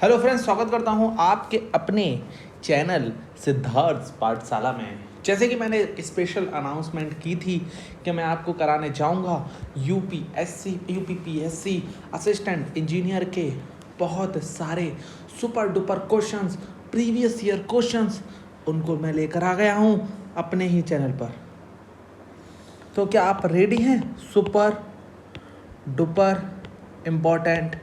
Hello friends, स्वागत करता हूं आपके अपने चैनल सिद्धार्थ पाठशाला में। जैसे कि मैंने स्पेशल अनाउंसमेंट की थी कि मैं आपको कराने जाऊंगा यूपीपीएससी असिस्टेंट इंजीनियर के बहुत सारे super duper questions, previous year questions, उनको मैं लेकर आ गया हूं अपने ही चैनल पर। तो क्या आप रेडी हैं super duper important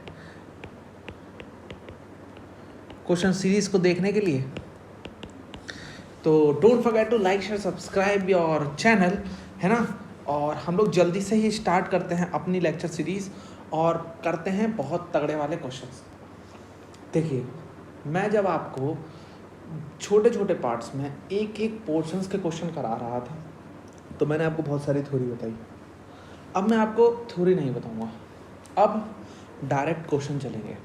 question series को देखने के लिए? तो don't forget to like share subscribe your channel, है ना। और हम लोग जल्दी से ही स्टार्ट करते हैं अपनी लेक्चर सीरीज और करते हैं बहुत तगड़े वाले क्वेश्चंस। देखिए, मैं जब आपको छोटे छोटे पार्ट्स में एक एक पोर्शंस के क्वेश्चन करा रहा था तो मैंने आपको बहुत सारी थ्योरी बताई। अब मैं आपको थ्योरी नहीं बताऊंगा, अब डायरेक्ट क्वेश्चन चलेंगे।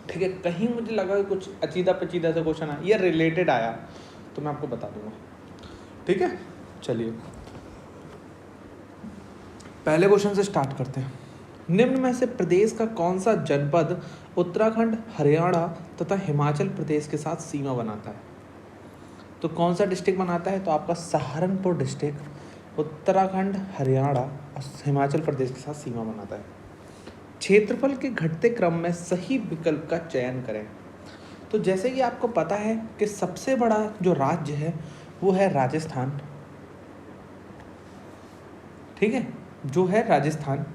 ठीक है, कहीं मुझे लगा कि कुछ अचीदा पचीदा से क्वेश्चन आया या रिलेटेड आया तो मैं आपको बता दूंगा। ठीक है, चलिए पहले क्वेश्चन से स्टार्ट करते हैं। निम्न में से प्रदेश का कौन सा जनपद उत्तराखंड, हरियाणा तथा हिमाचल प्रदेश के साथ सीमा बनाता है? तो कौन सा डिस्ट्रिक्ट बनाता है? तो आपका सहारनपुर डिस्ट्रिक्ट उत्तराखंड, हरियाणा और हिमाचल प्रदेश के साथ सीमा बनाता है। क्षेत्रफल के घटते क्रम में सही विकल्प का चयन करें। तो जैसे कि आपको पता है कि सबसे बड़ा जो राज्य है वो है राजस्थान। ठीक है, जो है राजस्थान।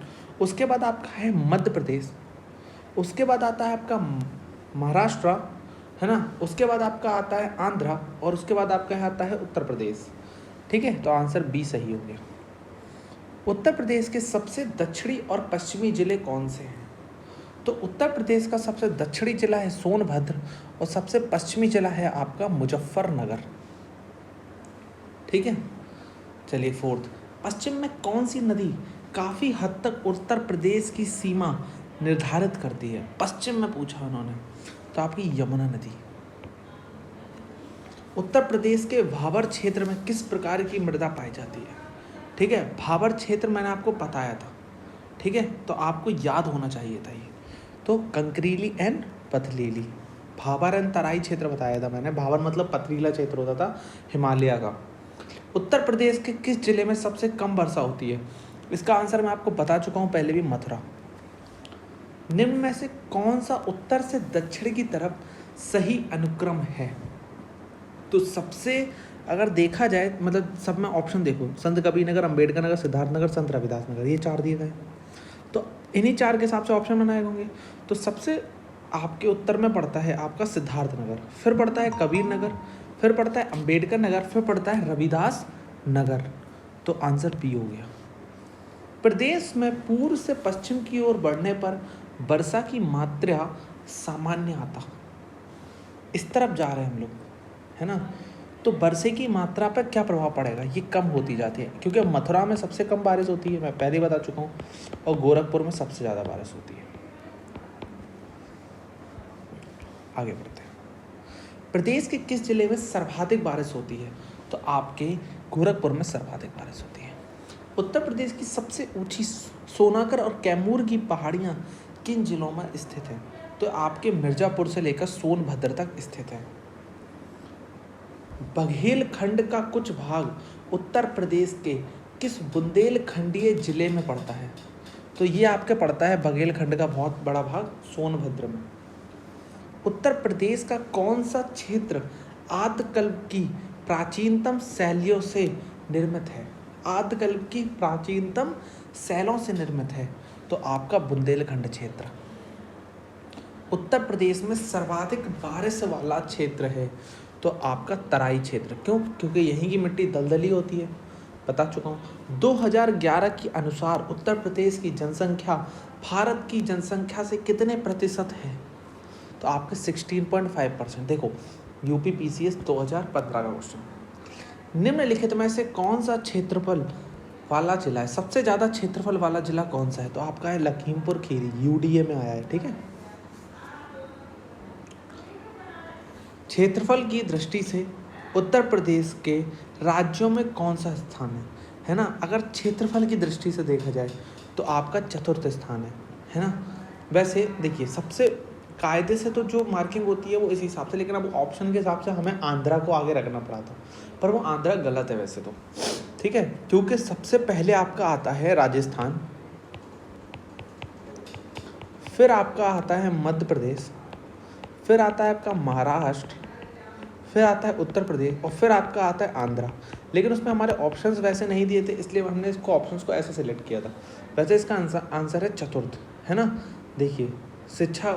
उसके बाद आपका है मध्य प्रदेश, उसके बाद आता है आपका महाराष्ट्र, है ना। उसके बाद आपका आता है आंध्रा और उसके बाद आपका आता है उत्तर प्रदेश। ठीक है, तो आंसर बी सही हो गया। उत्तर प्रदेश के सबसे दक्षिणी और पश्चिमी जिले कौन से हैं? तो उत्तर प्रदेश का सबसे दक्षिणी जिला है सोनभद्र और सबसे पश्चिमी जिला है आपका मुजफ्फरनगर। ठीक है, चलिए फोर्थ, पश्चिम में कौन सी नदी काफ़ी हद तक उत्तर प्रदेश की सीमा निर्धारित करती है? पश्चिम में पूछा उन्होंने, तो आपकी यमुना नदी। उत्तर प्रदेश के भाबर क्षेत्र में किस प्रकार की मृदा पाई जाती है? ठीक है, भाबर क्षेत्र मैंने आपको बताया था। ठीक है, तो आपको याद होना चाहिए था ये। तो कंकरीली एंड पथरीली, भाबर एंड तराई क्षेत्र बताया था मैंने। भाबर मतलब पथरीला क्षेत्र होता था हिमालय का। उत्तर प्रदेश के किस जिले में सबसे कम वर्षा होती है? इसका आंसर मैं आपको बता चुका हूँ पहले भी, मथुरा। निम्न में से कौन सा उत्तर से दक्षिण की तरफ सही अनुक्रम है? तो सबसे अगर देखा जाए, मतलब सब में ऑप्शन देखो, संत कबीर नगर, अम्बेडकर नगर, सिद्धार्थ नगर, संत रविदास नगर, ये 4 दिए गए। तो इन्हीं 4 के हिसाब से ऑप्शन बनाए होंगे। तो सबसे आपके उत्तर में पड़ता है आपका सिद्धार्थ नगर, फिर पड़ता है कबीर नगर, फिर पड़ता है अम्बेडकर नगर, फिर पड़ता है रविदास नगर। तो आंसर बी हो गया। प्रदेश में पूर्व से पश्चिम की ओर बढ़ने पर वर्षा की मात्रा सामान्य आता, इस तरफ जा रहे हैं हम लोग, है ना। तो वर्षे की मात्रा पर क्या प्रभाव पड़ेगा? ये कम होती जाती है, क्योंकि मथुरा में सबसे कम बारिश होती है, मैं पहले ही बता चुका हूँ, और गोरखपुर में सबसे ज़्यादा बारिश होती है। आगे बढ़ते हैं। प्रदेश के किस जिले में सर्वाधिक बारिश होती है? तो आपके गोरखपुर में सर्वाधिक बारिश होती है। उत्तर प्रदेश की सबसे ऊंची सोनाकर और कैमूर की पहाड़ियाँ किन जिलों में स्थित हैं? तो आपके मिर्जापुर से लेकर सोनभद्र तक स्थित है। बघेलखंड का कुछ भाग उत्तर प्रदेश के किस बुंदेलखंडीय जिले में पड़ता है? तो ये आपके पड़ता है बघेलखंड का बहुत बड़ा भाग सोनभद्र में। उत्तर प्रदेश का कौन सा क्षेत्र आद्यकल्प की प्राचीनतम शैलियों से निर्मित है? आद्यकल्प की प्राचीनतम शैलों से निर्मित है, तो आपका बुंदेलखंड क्षेत्र। उत्तर प्रदेश में सर्वाधिक बारिश वाला क्षेत्र है, तो आपका तराई क्षेत्र। क्यों? क्योंकि यहीं की मिट्टी दलदली होती है, बता चुका हूँ। 2011 के अनुसार उत्तर प्रदेश की जनसंख्या भारत की जनसंख्या से कितने प्रतिशत है? तो आपके 16.5%। देखो, यूपीपीसीएस 2015 का क्वेश्चन। निम्नलिखित में से कौन सा क्षेत्रफल वाला जिला है, सबसे ज़्यादा क्षेत्रफल वाला जिला कौन सा है? तो आपका है लखीमपुर खीरी, यूडीए में आया है। ठीक है, क्षेत्रफल की दृष्टि से उत्तर प्रदेश के राज्यों में कौन सा स्थान है ना। अगर क्षेत्रफल की दृष्टि से देखा जाए तो आपका चतुर्थ स्थान है ना। वैसे देखिए, सबसे कायदे से तो जो मार्किंग होती है वो इस हिसाब से, लेकिन अब ऑप्शन के हिसाब से हमें आंध्रा को आगे रखना पड़ा था, पर वो आंध्रा गलत है वैसे तो, ठीक है, क्योंकि सबसे पहले आपका आता है राजस्थान, फिर आपका आता है मध्य प्रदेश, फिर आता है आपका महाराष्ट्र, फिर आता है उत्तर प्रदेश, और फिर आपका आता है आंध्रा। लेकिन उसमें हमारे ऑप्शंस वैसे नहीं दिए थे, इसलिए हमने इसको ऑप्शंस को ऐसे सिलेक्ट किया था। वैसे इसका आंसर है चतुर्थ, है ना। देखिए शिक्षा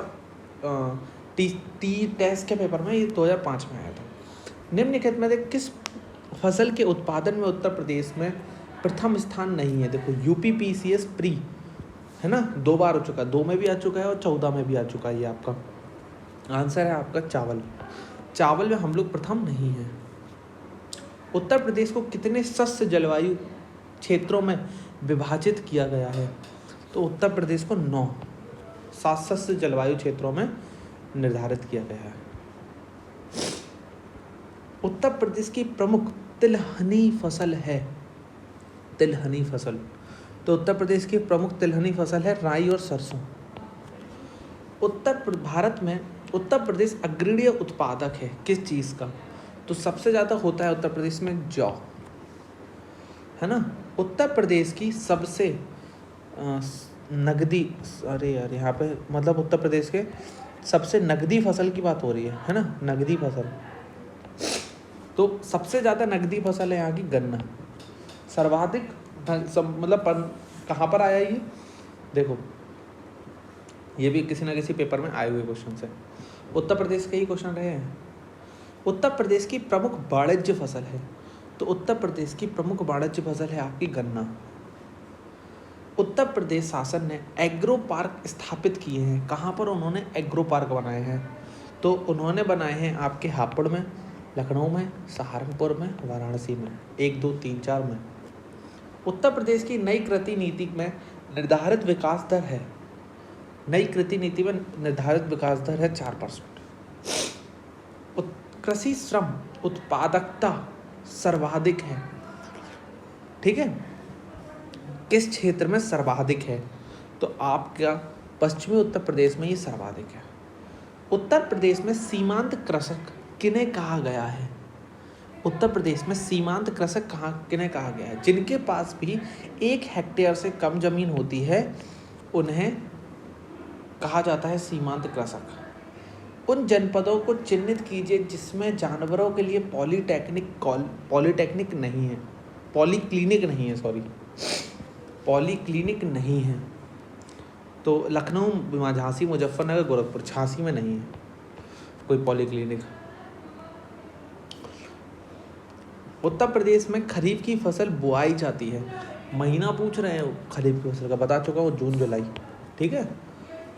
टी टेस्ट के पेपर में ये 2005 में आया था। निम्नलिखित में किस फसल के उत्पादन में उत्तर प्रदेश में प्रथम स्थान नहीं है। देखो UPPCS प्री, है ना, 2 बार हो चुका है, 2 में भी आ चुका है और 14 में भी आ चुका है। ये आपका आंसर है आपका चावल। चावल में हम लोग प्रथम नहीं है। उत्तर प्रदेश को कितने शस्य जलवायु क्षेत्रों में विभाजित किया गया है। तो उत्तर प्रदेश को 9 शस्य जलवायु क्षेत्रों में निर्धारित किया गया है। उत्तर प्रदेश की प्रमुख तिलहनी फसल है। तिलहनी फसल, तो उत्तर प्रदेश की प्रमुख तिलहनी फसल है राई और सरसों। भारत में उत्तर प्रदेश अग्रणी उत्पादक है किस चीज़ का। तो सबसे ज़्यादा होता है उत्तर प्रदेश में जौ, है ना। उत्तर प्रदेश की सबसे नगदी, अरे यार यहाँ पे मतलब उत्तर प्रदेश के सबसे नगदी फसल की बात हो रही है ना, नगदी फसल। तो सबसे ज़्यादा नगदी फसल है यहाँ की गन्ना। सर्वाधिक मतलब कहाँ पर आया ये, देखो ये भी किसी ना किसी पेपर में आए हुए क्वेश्चन है। उत्तर प्रदेश के ही क्वेश्चन रहे हैं। उत्तर प्रदेश की प्रमुख वाणिज्य फसल है। तो उत्तर प्रदेश की प्रमुख वाणिज्य फसल है आपकी गन्ना। उत्तर प्रदेश शासन ने एग्रो पार्क स्थापित किए हैं। कहाँ पर उन्होंने एग्रो पार्क बनाए हैं। तो उन्होंने बनाए हैं आपके हापुड़ में, लखनऊ में, सहारनपुर में, वाराणसी में, 1, 2, 3, 4 में। उत्तर प्रदेश की नई कृषि नीति में निर्धारित विकास दर है। नई कृषि नीति में निर्धारित विकास दर है 4%। कृषि श्रम उत्पादकता सर्वाधिक है, ठीक है, किस क्षेत्र में सर्वाधिक है। तो आपका पश्चिमी उत्तर प्रदेश में ये सर्वाधिक है। उत्तर प्रदेश में सीमांत कृषक किन्हें कहा गया है। उत्तर प्रदेश में सीमांत कृषक किन्हें कहा गया है। जिनके पास भी 1 हेक्टेयर से कम जमीन होती है उन्हें कहा जाता है सीमांत कृषक। उन जनपदों को चिन्हित कीजिए जिसमें जानवरों के लिए पॉलीक्लिनिक नहीं है। तो लखनऊ, झांसी, मुजफ्फरनगर, गोरखपुर, झांसी में नहीं है कोई पॉलीक्लिनिक। उत्तर प्रदेश में खरीफ की फसल बुआई जाती है। महीना पूछ रहे हैं खरीफ की फसल का, बता चुका हूँ, जून जुलाई, ठीक है।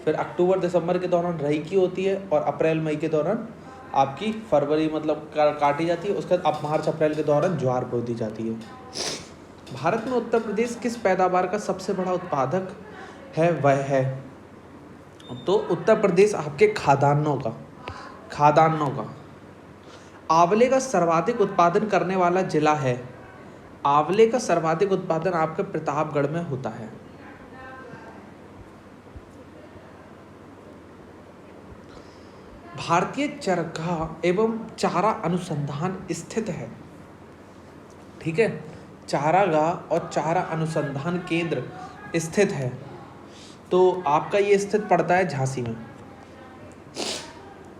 फिर अक्टूबर दिसंबर के दौरान रई की होती है और अप्रैल मई के दौरान आपकी फरवरी मतलब काटी जाती है। उसके बाद मार्च अप्रैल के दौरान ज्वार बो दी जाती है। भारत में उत्तर प्रदेश किस पैदावार का सबसे बड़ा उत्पादक है, वह है। तो उत्तर प्रदेश आपके खाद्यान्नों का। आंवले का सर्वाधिक उत्पादन करने वाला जिला है। आंवले का सर्वाधिक उत्पादन आपके प्रतापगढ़ में होता है। भारतीय चरगाह एवं चारा अनुसंधान स्थित है, ठीक है, चारागाह और चारा अनुसंधान केंद्र स्थित है। तो आपका ये स्थित पड़ता है झांसी में।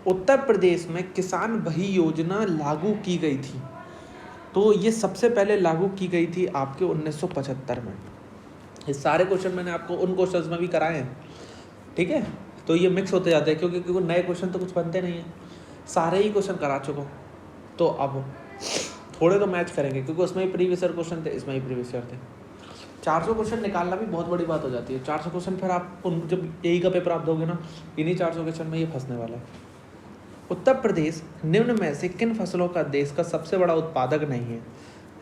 उत्तर प्रदेश में किसान वही योजना लागू की गई थी। तो ये सबसे पहले लागू की गई थी आपके 1975 में। ये सारे क्वेश्चन मैंने आपको उन क्वेश्चंस में भी कराए हैं, ठीक है। तो ये मिक्स होते जाते हैं क्योंकि नए क्वेश्चन तो कुछ बनते नहीं हैं, सारे ही क्वेश्चन करा चुका हूँ। तो अब थोड़े तो मैच करेंगे क्योंकि उसमें ही प्रीवियस ईयर क्वेश्चन थे, इसमें ही प्रीवियस ईयर थे। 400 क्वेश्चन निकालना भी बहुत बड़ी बात हो जाती है। 400 क्वेश्चन फिर आप जब यही का पेपर आप दोगे ना, इन्हीं 400 क्वेश्चन में ये फंसने वाला है। उत्तर प्रदेश निम्न में से किन फसलों का देश का सबसे बड़ा उत्पादक नहीं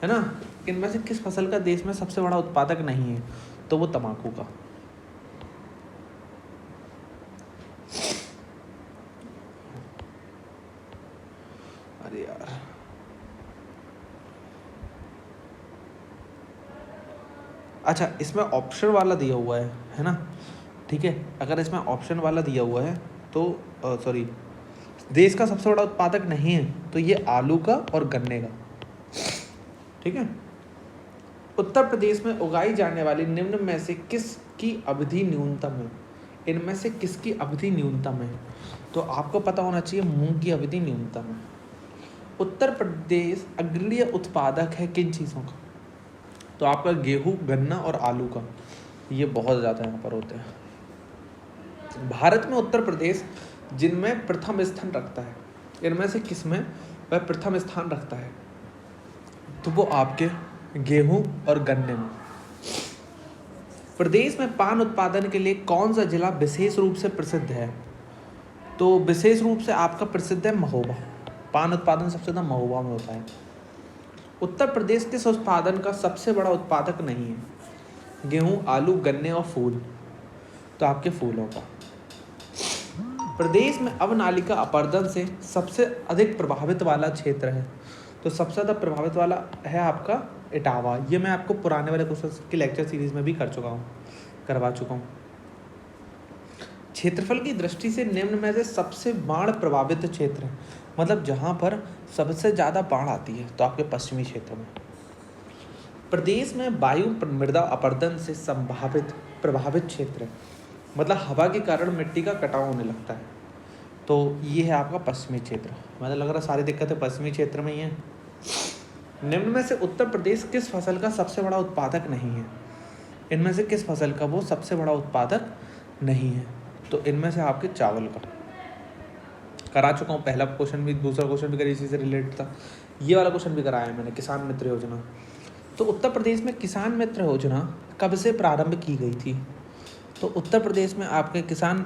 है ना। इनमें से किस फसल का देश में सबसे बड़ा उत्पादक नहीं है। तो वो तंबाकू का। अरे यार, अच्छा इसमें ऑप्शन वाला दिया हुआ है ना, ठीक है। अगर इसमें ऑप्शन वाला दिया हुआ है तो सॉरी, देश का सबसे बड़ा उत्पादक नहीं है, तो ये आलू का और गन्ने का। ठीक है। उत्तर प्रदेश में उगाई जाने वाली निम्न में से किसकी अवधि न्यूनतम है? इनमें से किसकी अवधि न्यूनतम है? तो आपको पता होना चाहिए मूंग की अवधि न्यूनतम है। उत्तर प्रदेश अग्रणीय उत्पादक है किन चीज़ों का? तो आपका गेहूं, गन्ना और आलू का, ये बहुत ज़्यादा यहाँ पर होते हैं। भारत में उत्तर प्रदेश जिनमें प्रथम स्थान रखता है, इनमें से किसमें वह प्रथम स्थान रखता है? तो वो आपके गेहूं और गन्ने में। प्रदेश में पान उत्पादन के लिए कौन सा जिला विशेष रूप से प्रसिद्ध है? तो विशेष रूप से आपका प्रसिद्ध है महोबा। पान उत्पादन सबसे ज़्यादा महोबा में होता है। उत्तर प्रदेश किस उत्पादन का सबसे बड़ा उत्पादक नहीं है? गेहूं, आलू, गन्ने और फूल, तो आपके फूलों का। प्रदेश में अवनालिका अपरदन से सबसे अधिक प्रभावित वाला क्षेत्र है, तो सबसे ज़्यादा प्रभावित वाला है आपका इटावा। ये मैं आपको पुराने वाले क्वेश्चन की लेक्चर सीरीज में भी करवा चुका हूँ। क्षेत्रफल की दृष्टि से निम्न में से सबसे बाढ़ प्रभावित क्षेत्र है, मतलब जहाँ पर सबसे ज़्यादा बाढ़ आती है, तो आपके पश्चिमी क्षेत्र में। प्रदेश में वायु मृदा अपरदन से प्रभावित क्षेत्र है, मतलब हवा के कारण मिट्टी का कटाव होने लगता है, तो ये है आपका पश्चिमी क्षेत्र। मतलब लग रहा सारी दिक्कतें पश्चिमी क्षेत्र में ही हैं। निम्न में से उत्तर प्रदेश किस फसल का सबसे बड़ा उत्पादक नहीं है? इनमें से किस फसल का वो सबसे बड़ा उत्पादक नहीं है? तो इनमें से आपके चावल का। करा चुका हूँ, पहला क्वेश्चन भी, दूसरा क्वेश्चन भी करी इसी से रिलेटेड था। ये वाला क्वेश्चन भी कराया है मैंने, किसान मित्र योजना। तो उत्तर प्रदेश में किसान मित्र योजना कब से प्रारंभ की गई थी? तो उत्तर प्रदेश में आपके किसान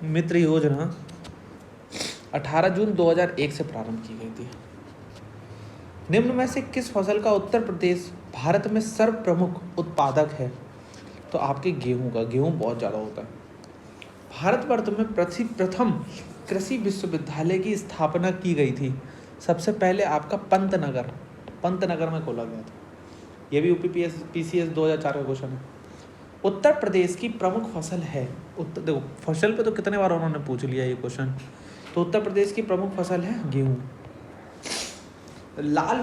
मित्र योजना 18 जून 2001 से प्रारंभ की गई थी। निम्न में से किस फसल का उत्तर प्रदेश भारत में सर्व प्रमुख उत्पादक है? तो आपके गेहूं का। गेहूं बहुत ज़्यादा होता है। भारतवर्ष में प्रथम कृषि विश्वविद्यालय की स्थापना की गई थी। सबसे पहले आपका पंतनगर में खोला गया था। यह भी UPPS 2004 का क्वेश्चन है। उत्तर प्रदेश की प्रमुख फसल है, देखो फसल पे तो कितने बार उन्होंने पूछ लिया ये क्वेश्चन। तो उत्तर प्रदेश की प्रमुख फसल है गेहूं। लाल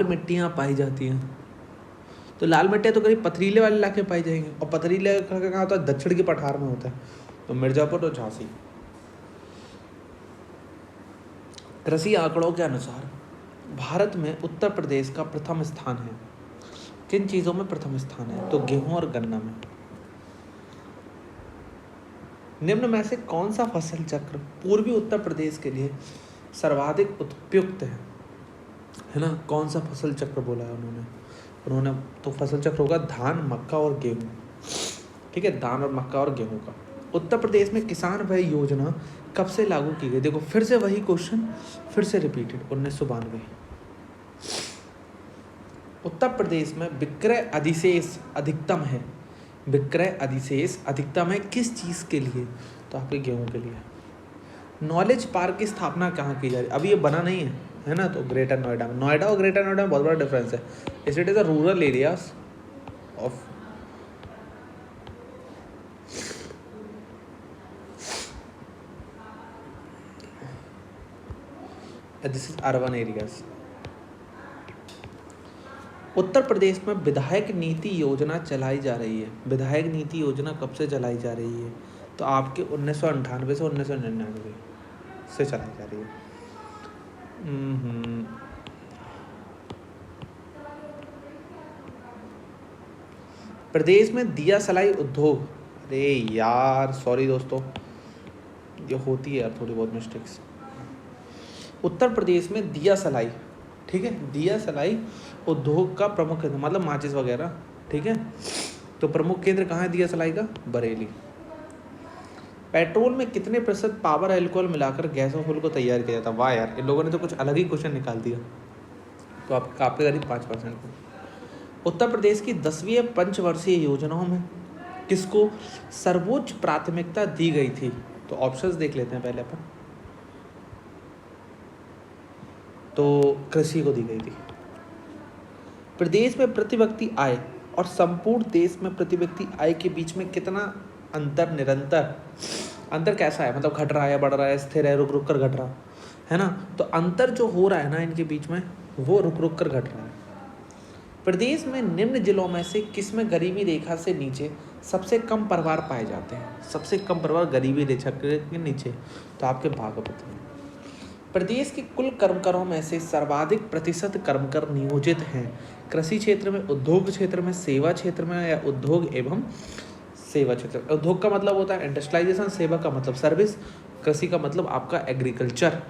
मिट्टियाँ पाई जाती हैं, तो लाल मिट्टियाँ तो करीब पथरीले वाले इलाके पाई जाएंगे, और पथरीले इलाका कहाँ होता है? दक्षिण के पठार में होता है, तो मिर्जापुर और झांसी। कृषि आंकड़ों के अनुसार भारत में उत्तर प्रदेश का प्रथम स्थान है। किन चीज़ों में प्रथम स्थान है? तो गेहूं और गन्ना में। निम्न में से कौन सा फसल चक्र पूर्वी उत्तर प्रदेश के लिए सर्वाधिक उपयुक्त है ना? कौन सा फसल चक्र बोला है उन्होंने? तो फसल चक्र होगा धान, मक्का और गेहूं। ठीक है, धान और मक्का और गेहूं का। उत्तर प्रदेश में किसान व्यय योजना कब से लागू की गई? देखो फिर से वही क्वेश्चन, फिर से रिपीटेड, 1992। उत्तर प्रदेश में विक्रय अधिशेष अधिकतम है। विक्रय अधिशेष अधिकतम है किस चीज़ के लिए? तो आपके गेहूं के लिए। नॉलेज पार्क की स्थापना कहाँ की जा रही है? अभी ये बना नहीं है ना? तो ग्रेटर नोएडा में। नोएडा और ग्रेटर नोएडा में बहुत बड़ा डिफरेंस है। It is a rural areas of this is urban areas. Uttar Pradesh में विधायक नीति योजना चलाई जा रही है। विधायक नीति योजना कब से चलाई जा रही है? तो आपके 1998 से 1999 से चलाई जा रही है। प्रदेश में दिया सलाई उद्योग, अरे यार सॉरी दोस्तों, ये होती है यार थोड़ी बहुत मिस्टेक्स। उत्तर प्रदेश में दिया सलाई, ठीक है, दिया सलाई उद्योग का प्रमुख केंद्र, मतलब माचिस वगैरह, ठीक है। तो प्रमुख केंद्र कहाँ है दिया सलाई का? बरेली। पेट्रोल में कितने प्रतिशत पावर अल्कोहल मिलाकर गैसों फुल को तैयार किया जाता है? वाह यार, इन लोगों ने तो कुछ अलग ही क्वेश्चन निकाल दिया। तो आपके करीब 5% को। उत्तर प्रदेश की 10वीं पंचवर्षीय योजनाओं में किसको सर्वोच्च प्राथमिकता दी गई थी? तो ऑप्शंस देख लेते हैं पहले अपन। तो कृषि को दी गई थी। प्रदेश में प्रति व्यक्ति आय और संपूर्ण देश में प्रति व्यक्ति आय के बीच में कितना अंतर निरंतर, अंतर कैसा है, मतलब घट रहा है या बढ़ रहा है, स्थिर है, रुक रुक कर घट रहा है ना। तो अंतर जो हो रहा है ना इनके बीच में, वो रुक रुक कर घट रहा है। प्रदेश में निम्न जिलों में से किसमें गरीबी रेखा से नीचे सबसे कम परिवार पाए जाते हैं? सबसे कम परिवार गरीबी रेखा के नीचे, तो आपके बागपत में। प्रदेश के कुल कर्मकरों में से सर्वाधिक प्रतिशत कर्मकर नियोजित हैं कृषि क्षेत्र में, उद्योग क्षेत्र में, सेवा क्षेत्र में, या उद्योग एवं सेवा क्षेत्र। उद्योग का मतलब होता है इंडस्ट्रियलाइजेशन, सेवा का मतलब सर्विस, कृषि का मतलब आपका एग्रीकल्चर।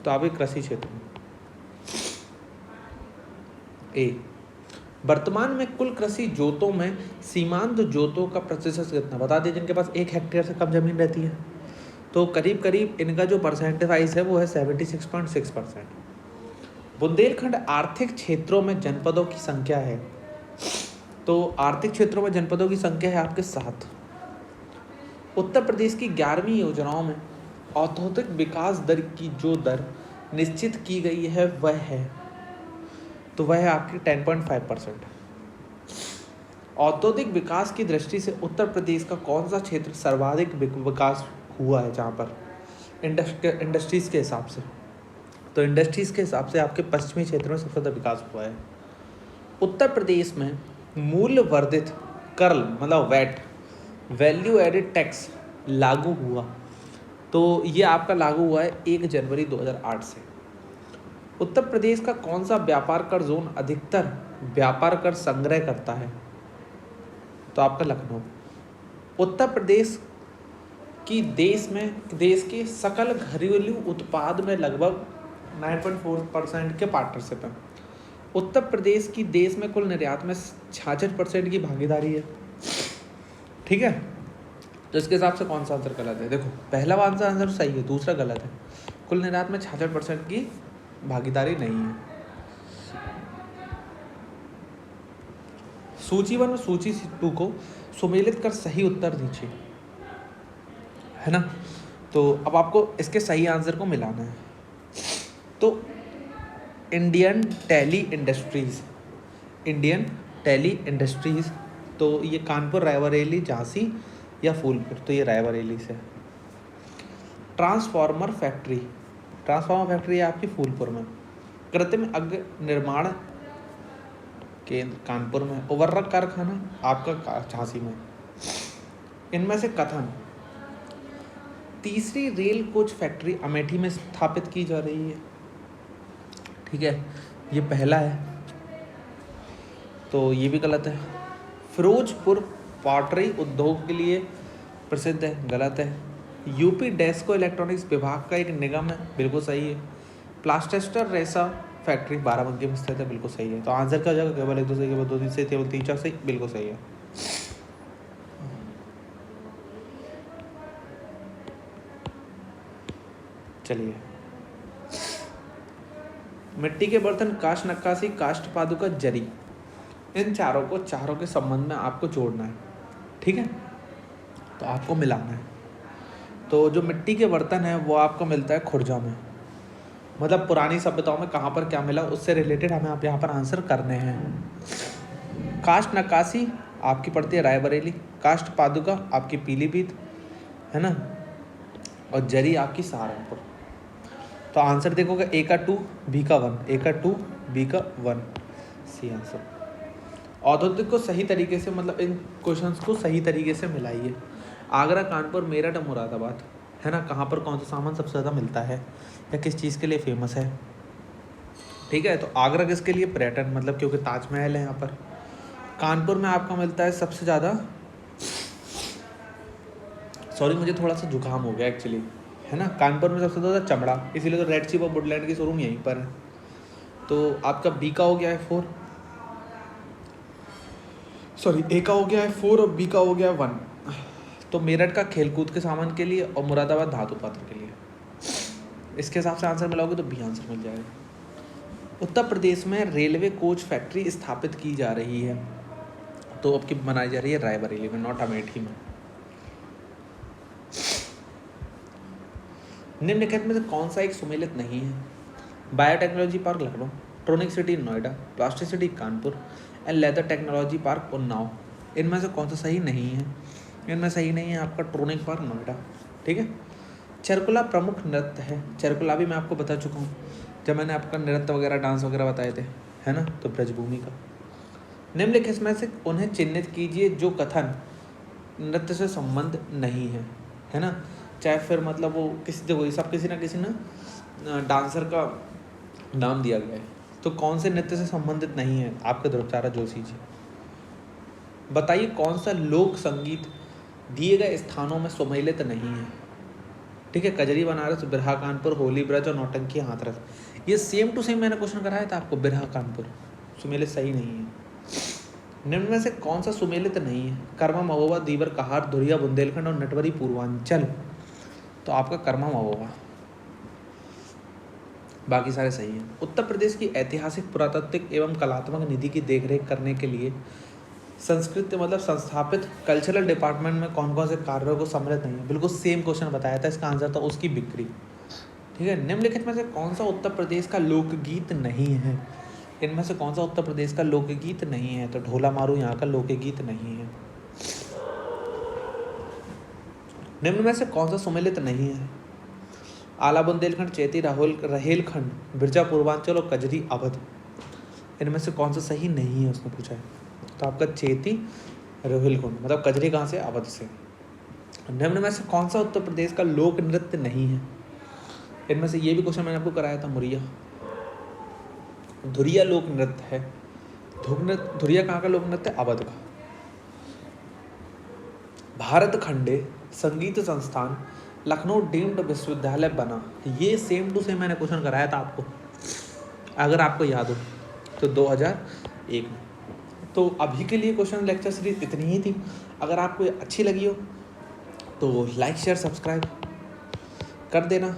तो आपके कृषि क्षेत्र में। ए, वर्तमान में कुल कृषि जोतों में सीमांत जोतों का प्रतिशत कितना? बता दें जिनके पास 1 हेक्टेयर से कम जमीन रहती है, तो करीब करीब इनका जो परसेंटेज वाइज है वो है 76.6%। बुंदेलखंड आर्थिक क्षेत्रों में जनपदों की संख्या है, तो आर्थिक क्षेत्रों में जनपदों की संख्या है आपके 7। उत्तर प्रदेश की 11वीं योजनाओं में औद्योगिक विकास दर की जो दर निश्चित की गई है वह है, तो वह है आपकी 10.5%। औद्योगिक विकास की दृष्टि से उत्तर प्रदेश का कौन सा क्षेत्र सर्वाधिक विकास हुआ है? जहाँ पर इंडस्ट्रीज़ के हिसाब से, तो इंडस्ट्रीज़ के हिसाब से आपके पश्चिमी क्षेत्र में सबसे ज़्यादा विकास हुआ है। उत्तर प्रदेश में मूल्य वर्धित कर मतलब वैट, वैल्यू एडेड टैक्स लागू हुआ, तो ये आपका लागू हुआ है 1 जनवरी 2008 से। उत्तर प्रदेश का कौन सा व्यापार कर जोन अधिकतर व्यापार कर संग्रह करता है? तो आपका लखनऊ। उत्तर प्रदेश की देश के सकल घरेलू उत्पाद में लगभग 9.4% के पार्टनरशिप है। उत्तर प्रदेश की देश में कुल निर्यात में 66% की भागीदारी है। ठीक है, तो इसके हिसाब से कौन सा आंसर गलत है? देखो, पहला आंसर सही है, दूसरा गलत है। कुल निर्यात में 66% की भागीदारी नहीं है। सूची 1 और सूची 2 को सुमेलित कर सही उत्तर दीजिए, है ना। तो अब आपको इसके सही आंसर को मिलाना है। तो इंडियन टेली इंडस्ट्रीज, तो ये कानपुर, रायबरेली, झांसी या फूलपुर, तो ये रायबरेली से। ट्रांसफार्मर फैक्ट्री है आपकी फूलपुर में। कृत्रिम अग्नि निर्माण केंद्र कानपुर में। उवर्रक कारखाना आपका झांसी में। इनमें से कथन, तीसरी रेल कोच फैक्ट्री अमेठी में स्थापित की जा रही है। ठीक है, ये पहला है, तो ये भी गलत है। फिरोजपुर पॉटरी उद्योग के लिए प्रसिद्ध है, गलत है। यूपी डेस्को इलेक्ट्रॉनिक्स विभाग का एक निगम है, बिल्कुल सही है। प्लास्टेस्टर रेसा फैक्ट्री बाराबंकी में स्थित है, बिल्कुल सही है। तो आंसर क्या हो जाएगा? केवल 1 2 से, केवल 2 3 से, केवल 3 4 से, बिल्कुल सही है। चलिए, मिट्टी के बर्तन, काष्ठ नक्काशी, काष्ठ पादुका, जरी, इन चारों के संबंध में आपको जोड़ना है। ठीक है, तो आपको मिलाना है। तो जो मिट्टी के बर्तन है वो आपको मिलता है खुर्जा में, मतलब पुरानी सभ्यताओं में कहाँ पर क्या मिला उससे रिलेटेड हमें आप यहाँ पर आंसर करने हैं। काष्ठ नक्काशी आपकी पड़ती है रायबरेली, काष्ठ पादुका आपकी पीलीभीत, है ना, और जरी आपकी सहारनपुर। तो आंसर देखोगे ए का 2, बी का 1, ए का 2, बी का 1, सी आंसर। औद्योगिक को सही तरीके से, मतलब इन क्वेश्चंस को सही तरीके से मिलाइए। आगरा, कानपुर, मेरठ, मुरादाबाद, है ना, कहाँ पर कौन सा सामान सबसे ज़्यादा मिलता है या किस चीज़ के लिए फेमस है? ठीक है, तो आगरा किसके लिए? पर्यटन, मतलब क्योंकि ताजमहल है यहाँ पर। कानपुर में आपका मिलता है सबसे ज़्यादा, सॉरी मुझे थोड़ा सा जुकाम हो गया एक्चुअली, है ना। कानपुर में सबसे ज़्यादा चमड़ा, इसीलिए तो रेड चीफ और वुडलैंड की शोरूम यहीं पर है। तो आपका बी का हो गया है 4, सॉरी ए का हो गया है 4 और बी का हो गया है 1। तो मेरठ का खेलकूद के सामान के लिए और मुरादाबाद धातु पात्र के लिए। इसके हिसाब से आंसर मिलाओगे तो बी आंसर मिल जाएगा। उत्तर प्रदेश में रेलवे कोच फैक्ट्री स्थापित की जा रही है, तो अब की बनाई जा रही है रायबरेली में, नॉट अमेठी में। निम्नलिखित में से कौन सा एक सुमेलित नहीं है? Biotechnology park Lucknow, tronic city Noida, plastic city Kanpur and leather technology park Unnao. इनमें से कौन सा सही नहीं है? इनमें सही नहीं है आपका ट्रोनिक पार्क नोएडा। ठीक है। चरकुला प्रमुख नृत्य है, चरकुला भी मैं आपको बता चुका हूँ जब मैंने आपका नृत्य वगैरह डांस वगैरह बताए थे, है ना। तो ब्रजभूमि का। निम्नलिखित में से उन्हें चिन्हित कीजिए जो कथन नृत्य से संबंध नहीं है ना। चाहे फिर मतलब वो किसी देखो सब किसी ना डांसर का नाम दिया गया है, तो कौन से नृत्य से संबंधित नहीं है आपके ध्रुवतारा जोशी जी। बताइए कौन सा लोक संगीत दिए गए स्थानों में सुमेलित नहीं है। ठीक है। कजरी, बनारस, बिरहा, कानपुर, होली ब्रज और नौटंकी हाथरस, ये सेम टू सेम मैंने क्वेश्चन कराया था आपको। बिरहा, कानपुर सुमेलित सही नहीं है। निम्न में से कौन सा सुमेलित नहीं है। कर्मा, महोबा, दीवर, कहार, धुरिया, बुंदेलखंड और नटवरी पूर्वांचल, तो आपका कर्मा, महोबा। बाकी सारे सही हैं। उत्तर प्रदेश की ऐतिहासिक, पुरातात्विक एवं कलात्मक निधि की देखरेख करने के लिए संस्कृत मतलब संस्थापित कल्चरल डिपार्टमेंट में कौन कौन से कार्यों को सम्मिलित नहीं है। बिल्कुल सेम क्वेश्चन बताया था, इसका आंसर था उसकी बिक्री। ठीक है। निम्नलिखित में से कौन सा उत्तर प्रदेश का लोकगीत नहीं है। इनमें से कौन सा उत्तर प्रदेश का लोकगीत नहीं है। तो ढोला मारू यहाँ का लोकगीत नहीं है। निम्न में से कौन सा सुमेलित नहीं है। आला, बुंदेलखंड, चैती, रहेलखंड, बिरजा पूर्वांचल और कजरी, अवध, इनमें से कौन सा सही नहीं है उसने पूछा है। तो आपका चैती, रहेलखंड मतलब कजरी कहाँ से, अवध से। निम्न में से कौन सा उत्तर प्रदेश का लोक नृत्य नहीं है। इनमें से ये भी क्वेश्चन मैंने आपको कराया था, मुरिया। धुरिया लोक नृत्य है। धुरिया कहाँ का लोक नृत्य, अवध का। भारत खंडे संगीत संस्थान लखनऊ डीम्ड विश्वविद्यालय बना, ये सेम टू सेम मैंने क्वेश्चन कराया था आपको, अगर आपको याद हो तो 2001 में। तो अभी के लिए क्वेश्चन लेक्चर सीरीज इतनी ही थी। अगर आपको अच्छी लगी हो तो लाइक शेयर सब्सक्राइब कर देना।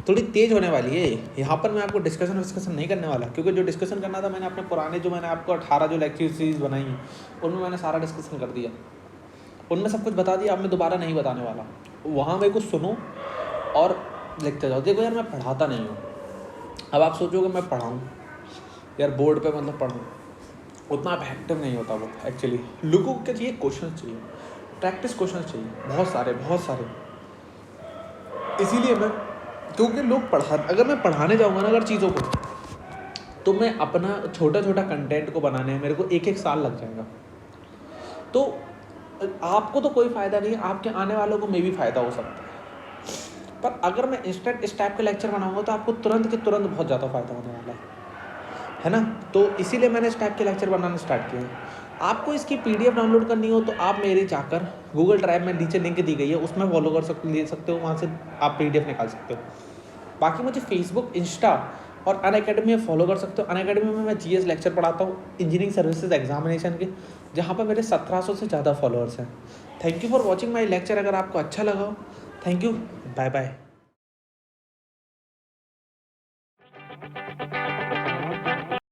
थोड़ी तेज होने वाली है यहाँ पर, मैं आपको डिस्कशन नहीं करने वाला, क्योंकि जो डिस्कशन करना था मैंने अपने पुराने जो मैंने आपको 18 जो लेक्चर सीरीज बनाई है उनमें मैंने सारा डिस्कशन कर दिया, उनमें सब कुछ बता दिया। अब मैं दोबारा नहीं बताने वाला। वहाँ मेरे को सुनो और लिखते जाओ। देखो यार मैं पढ़ाता नहीं हूँ। अब आप सोचोगे मैं पढ़ाऊँ यार, बोर्ड पे मतलब पढ़ूँ, उतना इफेक्टिव नहीं होता वो एक्चुअली। लोगों को क्या चाहिए, क्वेश्चन चाहिए, प्रैक्टिस क्वेश्चन चाहिए, बहुत सारे। इसीलिए मैं, क्योंकि लोग अगर मैं पढ़ाने जाऊँगा ना अगर चीज़ों को, तो मैं अपना छोटा कंटेंट को बनाने में मेरे को 1-1 साल लग जाएगा। तो आपको तो कोई फ़ायदा नहीं है, आपके आने वालों को मे भी फ़ायदा हो सकता है। पर अगर मैं इंस्टेंट इस टाइप के लेक्चर बनाऊंगा तो आपको तुरंत के तुरंत बहुत ज़्यादा फ़ायदा होने वाला है ना। तो इसीलिए मैंने इस टाइप के लेक्चर बनाना स्टार्ट किया है। आपको इसकी PDF डाउनलोड करनी हो तो आप मेरे जाकर गूगल ड्राइव में नीचे लिंक दी गई है, उसमें फॉलो ले सकते हो, वहाँ से आप PDF निकाल सकते हो। बाकी मुझे फेसबुक, इंस्टा और अनअकैडमी में फॉलो कर सकते हो। अनअकैडमी में मैं GS लेक्चर पढ़ाता हूँ इंजीनियरिंग सर्विसेज एग्जामिनेशन के, जहाँ पर मेरे 1700 से ज़्यादा फॉलोअर्स हैं। Thank you for watching my lecture. अगर आपको अच्छा लगा हो, थैंक यू, बाय बाय।